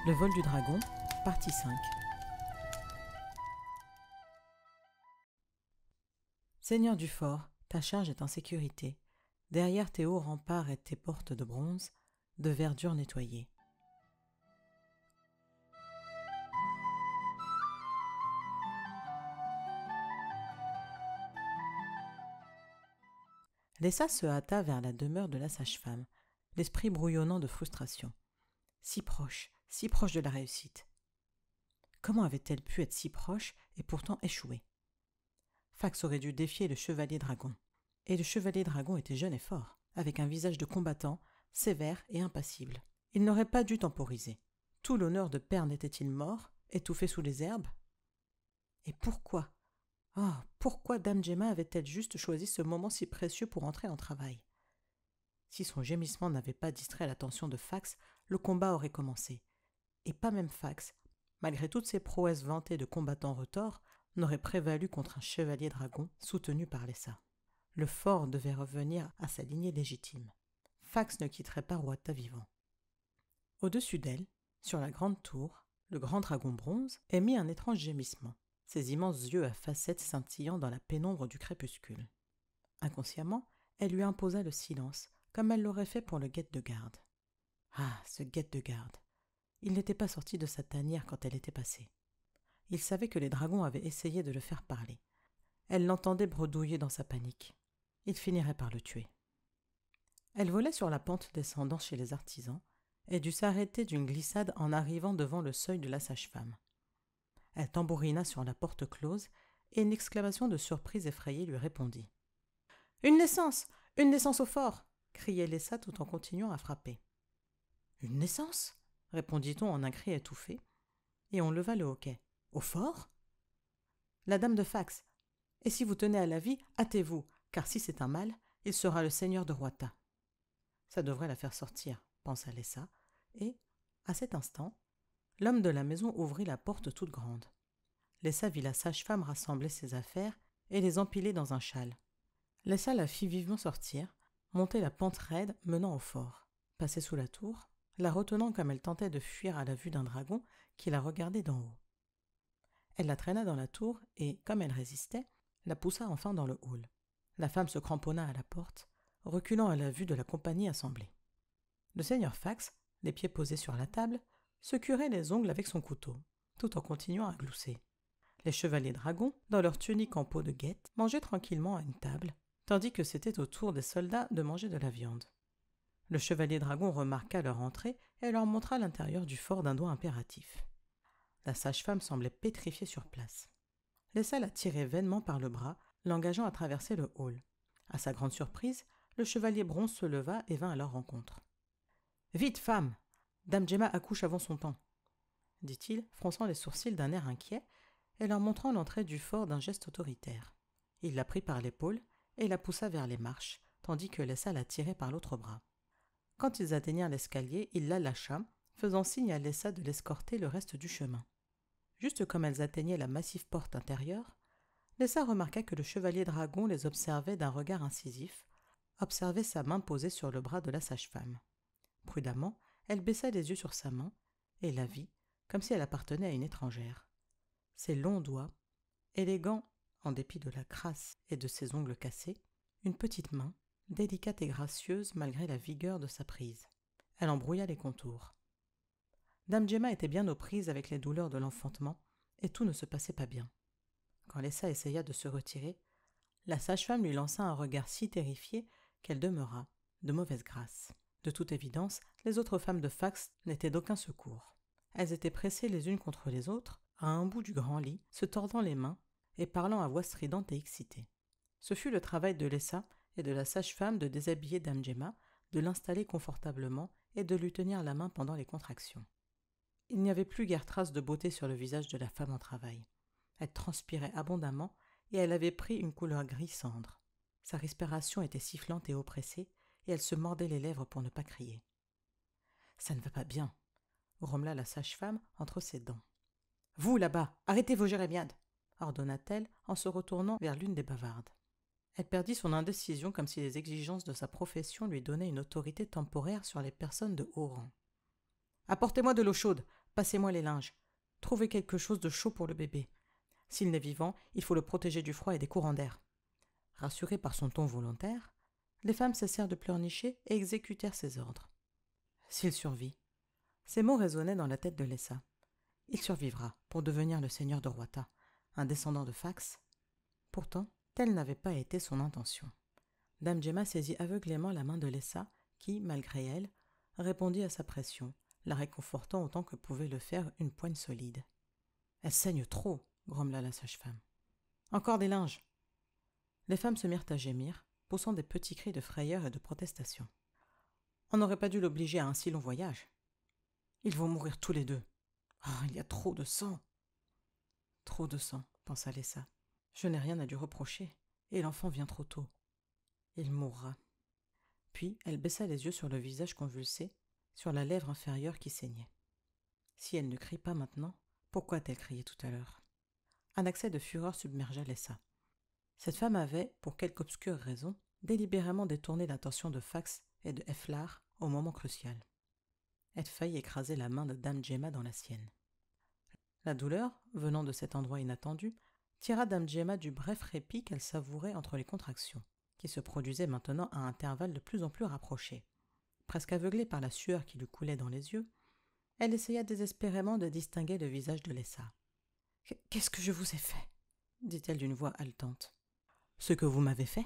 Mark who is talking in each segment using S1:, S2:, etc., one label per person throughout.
S1: Le vol du dragon, partie 5. Seigneur du fort, ta charge est en sécurité. Derrière tes hauts remparts et tes portes de bronze, de verdure nettoyée. Lessa se hâta vers la demeure de la sage-femme, l'esprit brouillonnant de frustration. Si proche de la réussite. Comment avait-elle pu être si proche et pourtant échouer? Fax aurait dû défier le chevalier dragon. Et le chevalier dragon était jeune et fort, avec un visage de combattant, sévère et impassible. Il n'aurait pas dû temporiser. Tout l'honneur de père n'était-il mort, étouffé sous les herbes? Et pourquoi? Pourquoi Dame Gemma avait-elle juste choisi ce moment si précieux pour entrer en travail? Si son gémissement n'avait pas distrait l'attention de Fax, le combat aurait commencé. Et pas même Fax, malgré toutes ses prouesses vantées de combattant retors, n'aurait prévalu contre un chevalier dragon soutenu par Lessa. Le fort devait revenir à sa lignée légitime. Fax ne quitterait pas Roata vivant. Au-dessus d'elle, sur la grande tour, le grand dragon bronze émit un étrange gémissement, ses immenses yeux à facettes scintillant dans la pénombre du crépuscule. Inconsciemment, elle lui imposa le silence, comme elle l'aurait fait pour le guette de garde. Ah, ce guette de garde! Il n'était pas sorti de sa tanière quand elle était passée. Il savait que les dragons avaient essayé de le faire parler. Elle l'entendait bredouiller dans sa panique. Il finirait par le tuer. Elle volait sur la pente descendant chez les artisans et dut s'arrêter d'une glissade en arrivant devant le seuil de la sage-femme. Elle tambourina sur la porte close et une exclamation de surprise effrayée lui répondit. « Une naissance! Une naissance au fort !» criait Lessa tout en continuant à frapper. « Une naissance ?» répondit-on en un cri étouffé, et on leva le hoquet. « Au fort ?» La dame de Fax. « Et si vous tenez à la vie, hâtez-vous, car si c'est un mâle, il sera le seigneur de Roata. » Ça devrait la faire sortir, pensa Lessa, et, à cet instant, l'homme de la maison ouvrit la porte toute grande. Lessa vit la sage-femme rassembler ses affaires et les empiler dans un châle. Lessa la fit vivement sortir, monter la pente raide menant au fort, passer sous la tour, la retenant comme elle tentait de fuir à la vue d'un dragon qui la regardait d'en haut. Elle la traîna dans la tour et, comme elle résistait, la poussa enfin dans le hall. La femme se cramponna à la porte, reculant à la vue de la compagnie assemblée. Le seigneur Fax, les pieds posés sur la table, se curait les ongles avec son couteau, tout en continuant à glousser. Les chevaliers dragons, dans leur tunique en peau de guette, mangeaient tranquillement à une table, tandis que c'était au tour des soldats de manger de la viande. Le chevalier dragon remarqua leur entrée et leur montra l'intérieur du fort d'un doigt impératif. La sage-femme semblait pétrifiée sur place. Lessa la tirait vainement par le bras, l'engageant à traverser le hall. À sa grande surprise, le chevalier bronze se leva et vint à leur rencontre. « Vite, femme! Dame Gemma accouche avant son temps !» dit-il, fronçant les sourcils d'un air inquiet et leur montrant l'entrée du fort d'un geste autoritaire. Il la prit par l'épaule et la poussa vers les marches, tandis que Lessa la tirait par l'autre bras. Quand ils atteignirent l'escalier, il la lâcha, faisant signe à Lessa de l'escorter le reste du chemin. Juste comme elles atteignaient la massive porte intérieure, Lessa remarqua que le chevalier dragon les observait d'un regard incisif, observait sa main posée sur le bras de la sage-femme. Prudemment, elle baissa les yeux sur sa main et la vit, comme si elle appartenait à une étrangère. Ses longs doigts, élégants en dépit de la crasse et de ses ongles cassés, une petite main, délicate et gracieuse malgré la vigueur de sa prise. Elle en brouilla les contours. Dame Gemma était bien aux prises avec les douleurs de l'enfantement, et tout ne se passait pas bien. Quand Lessa essaya de se retirer, la sage-femme lui lança un regard si terrifié qu'elle demeura, de mauvaise grâce. De toute évidence, les autres femmes de Fax n'étaient d'aucun secours. Elles étaient pressées les unes contre les autres, à un bout du grand lit, se tordant les mains et parlant à voix stridente et excitée. Ce fut le travail de Lessa et de la sage-femme de déshabiller Dame Gemma, de l'installer confortablement et de lui tenir la main pendant les contractions. Il n'y avait plus guère trace de beauté sur le visage de la femme en travail. Elle transpirait abondamment et elle avait pris une couleur gris cendre. Sa respiration était sifflante et oppressée et elle se mordait les lèvres pour ne pas crier. « Ça ne va pas bien !» grommela la sage-femme entre ses dents. « Vous, là-bas, arrêtez vos jérémiades !» ordonna-t-elle en se retournant vers l'une des bavardes. Elle perdit son indécision comme si les exigences de sa profession lui donnaient une autorité temporaire sur les personnes de haut rang. « Apportez-moi de l'eau chaude, Passez-moi les linges. Trouvez quelque chose de chaud pour le bébé. S'il n'est vivant, il faut le protéger du froid et des courants d'air. » Rassurées par son ton volontaire, les femmes cessèrent de pleurnicher et exécutèrent ses ordres. S'il survit. Ces mots résonnaient dans la tête de Lessa. Il survivra pour devenir le seigneur de Roita, un descendant de Fax. Pourtant, telle n'avait pas été son intention. Dame Gemma saisit aveuglément la main de Lessa, qui, malgré elle, répondit à sa pression, la réconfortant autant que pouvait le faire une poigne solide. « Elle saigne trop !» grommela la sage-femme. « Encore des linges !» Les femmes se mirent à gémir, poussant des petits cris de frayeur et de protestation. On n'aurait pas dû l'obliger à un si long voyage. Ils vont mourir tous les deux. Oh, il y a trop de sang. Trop de sang, pensa Lessa. Je n'ai rien à lui reprocher, et l'enfant vient trop tôt. Il mourra. Puis elle baissa les yeux sur le visage convulsé, sur la lèvre inférieure qui saignait. Si elle ne crie pas maintenant, pourquoi a-t-elle crié tout à l'heure? Un accès de fureur submergea Lessa. Cette femme avait, pour quelque obscure raison, délibérément détourné l'attention de Fax et de Efflar au moment crucial. Elle faillit écraser la main de Dame Gemma dans la sienne. La douleur, venant de cet endroit inattendu, tira Dame Gemma du bref répit qu'elle savourait entre les contractions, qui se produisaient maintenant à intervalles de plus en plus rapprochés. Presque aveuglée par la sueur qui lui coulait dans les yeux, elle essaya désespérément de distinguer le visage de Lessa. « Qu'est-ce que je vous ai fait ?» dit-elle d'une voix haletante. « Ce que vous m'avez fait ?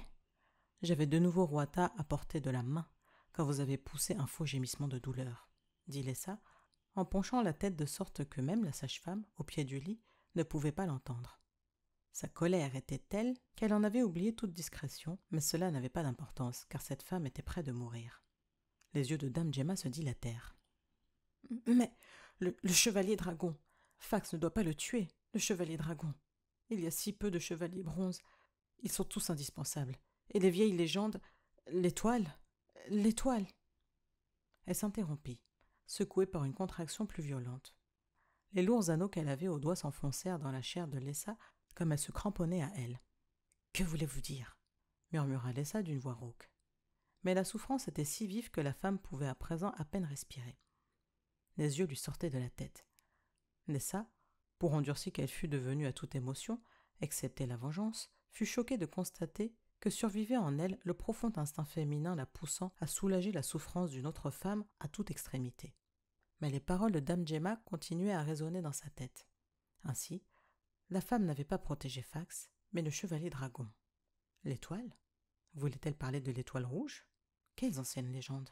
S1: J'avais de nouveau Roita à portée de la main quand vous avez poussé un faux gémissement de douleur, » dit Lessa, en penchant la tête de sorte que même la sage-femme, au pied du lit, ne pouvait pas l'entendre. Sa colère était telle qu'elle en avait oublié toute discrétion, mais cela n'avait pas d'importance, car cette femme était près de mourir. Les yeux de Dame Gemma se dilatèrent. « Mais le chevalier dragon, Fax ne doit pas le tuer, le chevalier dragon. Il y a si peu de chevaliers bronze, ils sont tous indispensables. Et les vieilles légendes, l'étoile. Elle s'interrompit, secouée par une contraction plus violente. Les lourds anneaux qu'elle avait aux doigts s'enfoncèrent dans la chair de Lessa comme elle se cramponnait à elle. « Que voulez-vous dire » murmura Lessa d'une voix rauque. Mais la souffrance était si vive que la femme pouvait à présent à peine respirer. Les yeux lui sortaient de la tête. Lessa, pour endurcie qu'elle fût devenue à toute émotion, excepté la vengeance, fut choquée de constater que survivait en elle le profond instinct féminin la poussant à soulager la souffrance d'une autre femme à toute extrémité. Mais les paroles de Dame Gemma continuaient à résonner dans sa tête. Ainsi, la femme n'avait pas protégé Fax, mais le chevalier dragon. L'étoile ? Voulait-elle parler de l'étoile rouge ? Quelles anciennes légendes ?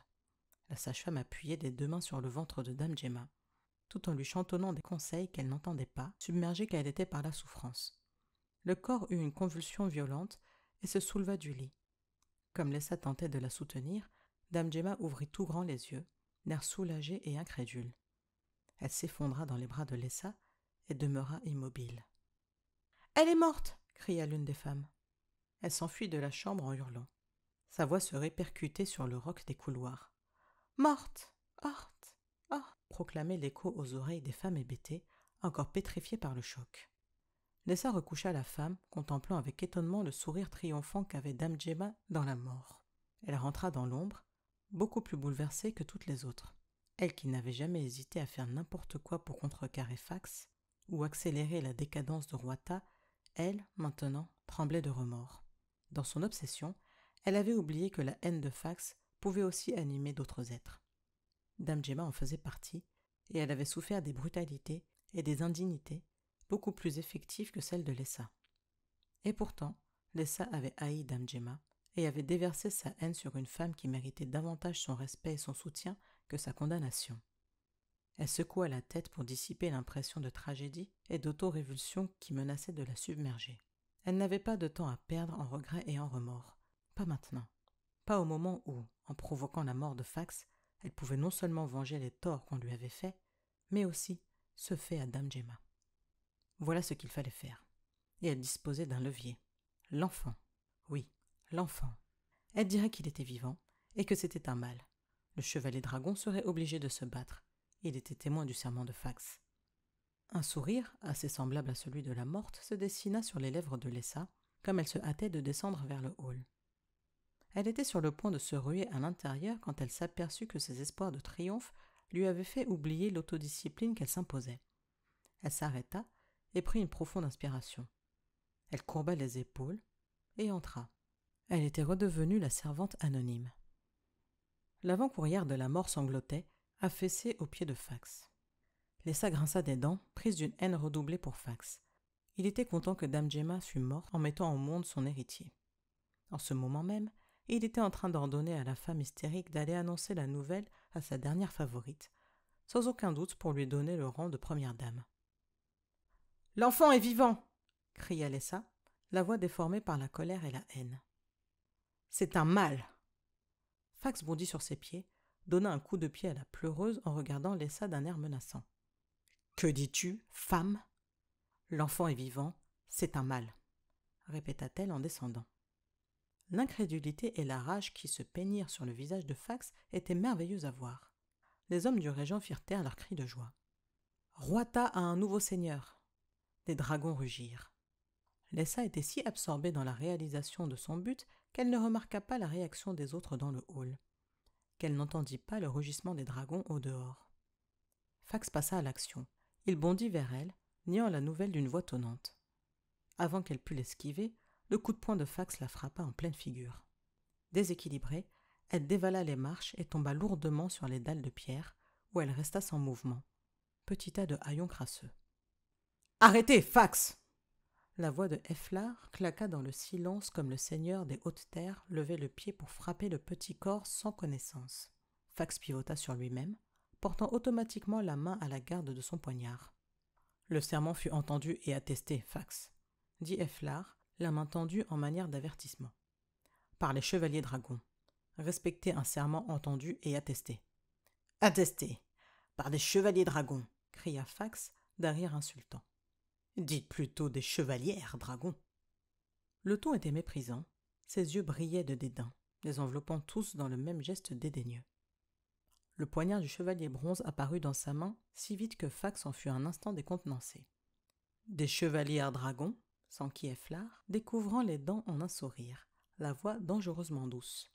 S1: La sage-femme appuyait des deux mains sur le ventre de Dame Gemma, tout en lui chantonnant des conseils qu'elle n'entendait pas, submergée qu'elle était par la souffrance. Le corps eut une convulsion violente et se souleva du lit. Comme Lessa tentait de la soutenir, Dame Gemma ouvrit tout grand les yeux, l'air soulagé et incrédule. Elle s'effondra dans les bras de Lessa et demeura immobile. « Elle est morte !» cria l'une des femmes. Elle s'enfuit de la chambre en hurlant. Sa voix se répercutait sur le roc des couloirs. « Morte ! Morte ! Oh !» proclamait l'écho aux oreilles des femmes hébétées, encore pétrifiées par le choc. Lessa recoucha la femme, contemplant avec étonnement le sourire triomphant qu'avait Dame Gemma dans la mort. Elle rentra dans l'ombre, beaucoup plus bouleversée que toutes les autres. Elle qui n'avait jamais hésité à faire n'importe quoi pour contrecarrer Fax ou accélérer la décadence de Roita, elle, maintenant, tremblait de remords. Dans son obsession, elle avait oublié que la haine de Fax pouvait aussi animer d'autres êtres. Dame Gemma en faisait partie, et elle avait souffert des brutalités et des indignités beaucoup plus effectives que celles de Lessa. Et pourtant, Lessa avait haï Dame Gemma et avait déversé sa haine sur une femme qui méritait davantage son respect et son soutien que sa condamnation. Elle secoua la tête pour dissiper l'impression de tragédie et d'auto-révulsion qui menaçait de la submerger. Elle n'avait pas de temps à perdre en regrets et en remords. Pas maintenant. Pas au moment où, en provoquant la mort de Fax, elle pouvait non seulement venger les torts qu'on lui avait faits, mais aussi ceux faits à Dame Gemma. Voilà ce qu'il fallait faire. Et elle disposait d'un levier. L'enfant. Oui, l'enfant. Elle dirait qu'il était vivant et que c'était un mal. Le chevalier dragon serait obligé de se battre. Il était témoin du serment de Fax. Un sourire, assez semblable à celui de la morte, se dessina sur les lèvres de Lessa, comme elle se hâtait de descendre vers le hall. Elle était sur le point de se ruer à l'intérieur quand elle s'aperçut que ses espoirs de triomphe lui avait fait oublier l'autodiscipline qu'elle s'imposait. Elle s'arrêta et prit une profonde inspiration. Elle courba les épaules et entra. Elle était redevenue la servante anonyme. L'avant-courrière de la mort sanglotait, affaissée aux pieds de Fax. Lessa grinça des dents, prise d'une haine redoublée pour Fax. Il était content que Dame Gemma fût morte en mettant au monde son héritier. En ce moment même, il était en train d'ordonner à la femme hystérique d'aller annoncer la nouvelle à sa dernière favorite, sans aucun doute pour lui donner le rang de première dame. « L'enfant est vivant !» cria Lessa, la voix déformée par la colère et la haine. « C'est un mâle !» Fax bondit sur ses pieds, donna un coup de pied à la pleureuse en regardant Lessa d'un air menaçant. « Que dis-tu, femme ?»« L'enfant est vivant, c'est un mâle !» répéta-t-elle en descendant. L'incrédulité et la rage qui se peignirent sur le visage de Fax étaient merveilleuses à voir. Les hommes du régent firent taire leurs cris de joie. « Roita a un nouveau seigneur !» Des dragons rugirent. Lessa était si absorbée dans la réalisation de son but qu'elle ne remarqua pas la réaction des autres dans le hall, qu'elle n'entendit pas le rugissement des dragons au dehors. Fax passa à l'action. Il bondit vers elle, niant la nouvelle d'une voix tonnante. Avant qu'elle pût l'esquiver, le coup de poing de Fax la frappa en pleine figure. Déséquilibrée, elle dévala les marches et tomba lourdement sur les dalles de pierre, où elle resta sans mouvement. Petit tas de haillons crasseux. « Arrêtez, Fax !» La voix de Efflar claqua dans le silence comme le seigneur des hautes terres levait le pied pour frapper le petit corps sans connaissance. Fax pivota sur lui-même, portant automatiquement la main à la garde de son poignard. « Le serment fut entendu et attesté, Fax, » dit Efflar, la main tendue en manière d'avertissement. « Par les chevaliers dragons. Respectez un serment entendu et attesté. »« Attesté par des chevaliers dragons !» cria Fax d'un rire insultant. « Dites plutôt des chevalières dragons !» Le ton était méprisant, ses yeux brillaient de dédain, les enveloppant tous dans le même geste dédaigneux. Le poignard du chevalier bronze apparut dans sa main si vite que Fax en fut un instant décontenancé. « Des chevalières dragons !» s'enquit Efflar, découvrant les dents en un sourire, la voix dangereusement douce.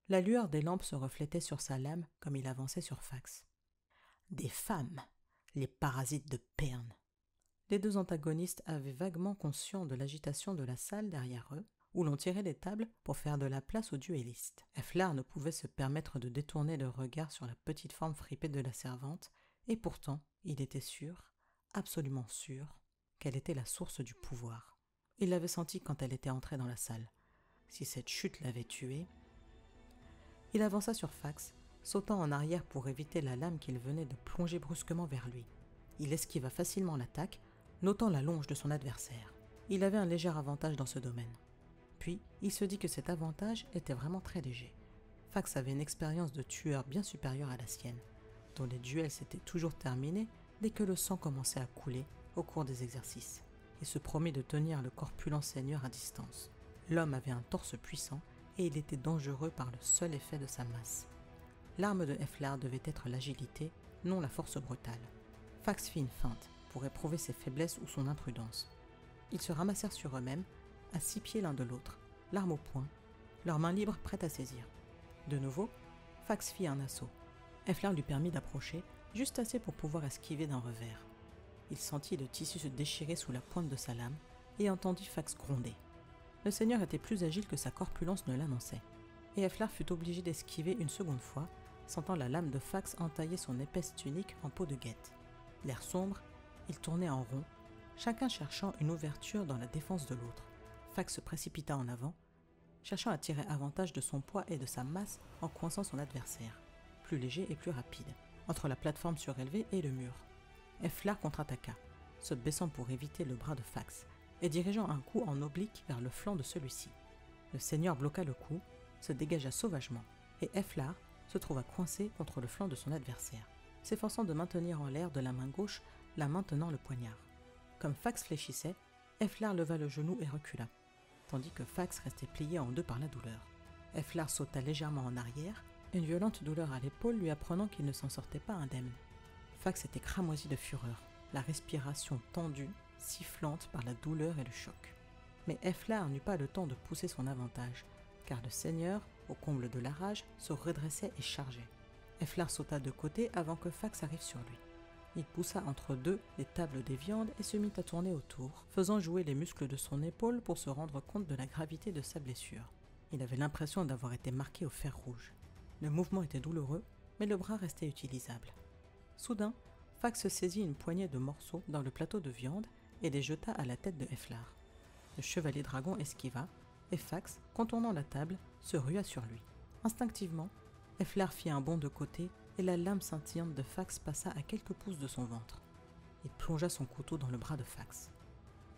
S1: La lueur des lampes se reflétait sur sa lame comme il avançait sur Fax. « Des femmes, les parasites de Perne !» Les deux antagonistes avaient vaguement conscience de l'agitation de la salle derrière eux, où l'on tirait les tables pour faire de la place aux duellistes. Efflar ne pouvait se permettre de détourner le regard sur la petite forme fripée de la servante, et pourtant, il était sûr, absolument sûr, qu'elle était la source du pouvoir. Il l'avait senti quand elle était entrée dans la salle. Si cette chute l'avait tué... Il avança sur Fax, sautant en arrière pour éviter la lame qu'il venait de plonger brusquement vers lui. Il esquiva facilement l'attaque, notant la longe de son adversaire. Il avait un léger avantage dans ce domaine. Puis, il se dit que cet avantage était vraiment très léger. Fax avait une expérience de tueur bien supérieure à la sienne, dont les duels s'étaient toujours terminés dès que le sang commençait à couler au cours des exercices, et se promit de tenir le corpulent seigneur à distance. L'homme avait un torse puissant, et il était dangereux par le seul effet de sa masse. L'arme de Efflar devait être l'agilité, non la force brutale. Fax fit une feinte pour éprouver ses faiblesses ou son imprudence. Ils se ramassèrent sur eux-mêmes, à 6 pieds l'un de l'autre, l'arme au poing, leurs mains libres prêtes à saisir. De nouveau, Fax fit un assaut. Efflar lui permit d'approcher, juste assez pour pouvoir esquiver d'un revers. Il sentit le tissu se déchirer sous la pointe de sa lame et entendit Fax gronder. Le seigneur était plus agile que sa corpulence ne l'annonçait, et Efflar fut obligé d'esquiver une seconde fois, sentant la lame de Fax entailler son épaisse tunique en peau de guête. L'air sombre, il tournait en rond, chacun cherchant une ouverture dans la défense de l'autre. Fax se précipita en avant, cherchant à tirer avantage de son poids et de sa masse en coinçant son adversaire, plus léger et plus rapide, entre la plateforme surélevée et le mur. Efflar contre-attaqua, se baissant pour éviter le bras de Fax, et dirigeant un coup en oblique vers le flanc de celui-ci. Le seigneur bloqua le coup, se dégagea sauvagement, et Efflar se trouva coincé contre le flanc de son adversaire, s'efforçant de maintenir en l'air de la main gauche la main tenant le poignard. Comme Fax fléchissait, Efflar leva le genou et recula, tandis que Fax restait plié en deux par la douleur. Efflar sauta légèrement en arrière, une violente douleur à l'épaule lui apprenant qu'il ne s'en sortait pas indemne. Fax était cramoisi de fureur, la respiration tendue, sifflante par la douleur et le choc. Mais Efflar n'eut pas le temps de pousser son avantage, car le seigneur, au comble de la rage, se redressait et chargeait. Efflar sauta de côté avant que Fax arrive sur lui. Il poussa entre deux les tables des viandes et se mit à tourner autour, faisant jouer les muscles de son épaule pour se rendre compte de la gravité de sa blessure. Il avait l'impression d'avoir été marqué au fer rouge. Le mouvement était douloureux, mais le bras restait utilisable. Soudain, Fax saisit une poignée de morceaux dans le plateau de viande et les jeta à la tête de Efflar. Le chevalier dragon esquiva, et Fax, contournant la table, se rua sur lui. Instinctivement, Efflar fit un bond de côté et la lame scintillante de Fax passa à quelques pouces de son ventre. Il plongea son couteau dans le bras de Fax.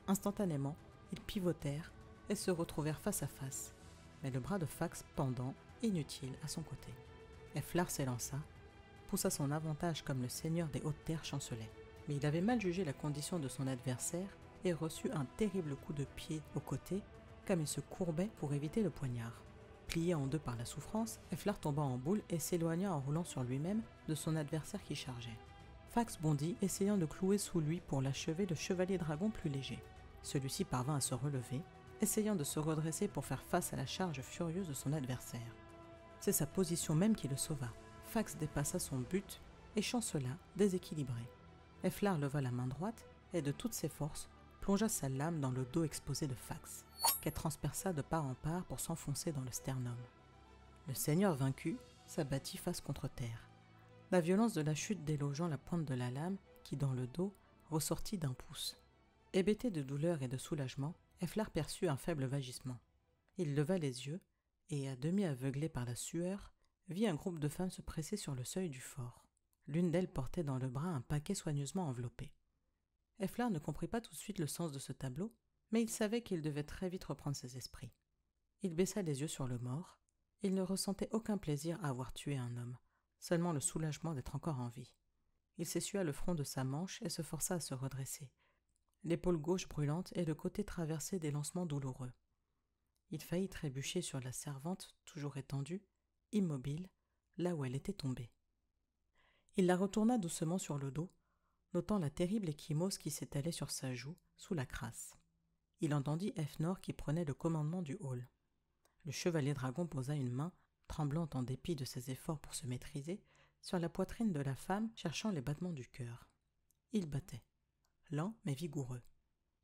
S1: Instantanément, ils pivotèrent et se retrouvèrent face à face, mais le bras de Fax pendant, inutile, à son côté. Efflar s'élança, poussa son avantage comme le seigneur des hautes terres chancelait. Mais il avait mal jugé la condition de son adversaire et reçut un terrible coup de pied au côté, comme il se courbait pour éviter le poignard. Plié en deux par la souffrance, Efflar tomba en boule et s'éloigna en roulant sur lui-même de son adversaire qui chargeait. Fax bondit, essayant de clouer sous lui pour l'achever le chevalier dragon plus léger. Celui-ci parvint à se relever, essayant de se redresser pour faire face à la charge furieuse de son adversaire. C'est sa position même qui le sauva. Fax dépassa son but et chancela, déséquilibré. Efflar leva la main droite et de toutes ses forces plongea sa lame dans le dos exposé de Fax, qu'elle transperça de part en part pour s'enfoncer dans le sternum. Le seigneur vaincu s'abattit face contre terre, la violence de la chute délogeant la pointe de la lame qui, dans le dos, ressortit d'un pouce. Hébété de douleur et de soulagement, Efflar perçut un faible vagissement. Il leva les yeux et, à demi aveuglé par la sueur, vit un groupe de femmes se presser sur le seuil du fort. L'une d'elles portait dans le bras un paquet soigneusement enveloppé. Efflar ne comprit pas tout de suite le sens de ce tableau, mais il savait qu'il devait très vite reprendre ses esprits. Il baissa les yeux sur le mort. Il ne ressentait aucun plaisir à avoir tué un homme, seulement le soulagement d'être encore en vie. Il s'essuya le front de sa manche et se força à se redresser, l'épaule gauche brûlante et le côté traversé des lancements douloureux. Il faillit trébucher sur la servante, toujours étendue, immobile, là où elle était tombée. Il la retourna doucement sur le dos, notant la terrible échymose qui s'étalait sur sa joue, sous la crasse. Il entendit Efnor qui prenait le commandement du hall. Le chevalier dragon posa une main, tremblante en dépit de ses efforts pour se maîtriser, sur la poitrine de la femme, cherchant les battements du cœur. Il battait, lent mais vigoureux.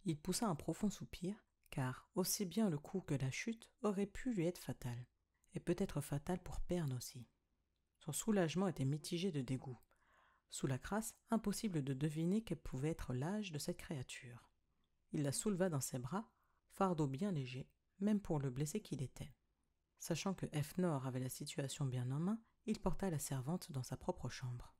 S1: Il poussa un profond soupir, car aussi bien le coup que la chute auraient pu lui être fatales, et peut-être fatales pour Perne aussi. Son soulagement était mitigé de dégoût. Sous la crasse, impossible de deviner quel pouvait être l'âge de cette créature. Il la souleva dans ses bras, fardeau bien léger, même pour le blessé qu'il était. Sachant que Efnor avait la situation bien en main, il porta la servante dans sa propre chambre.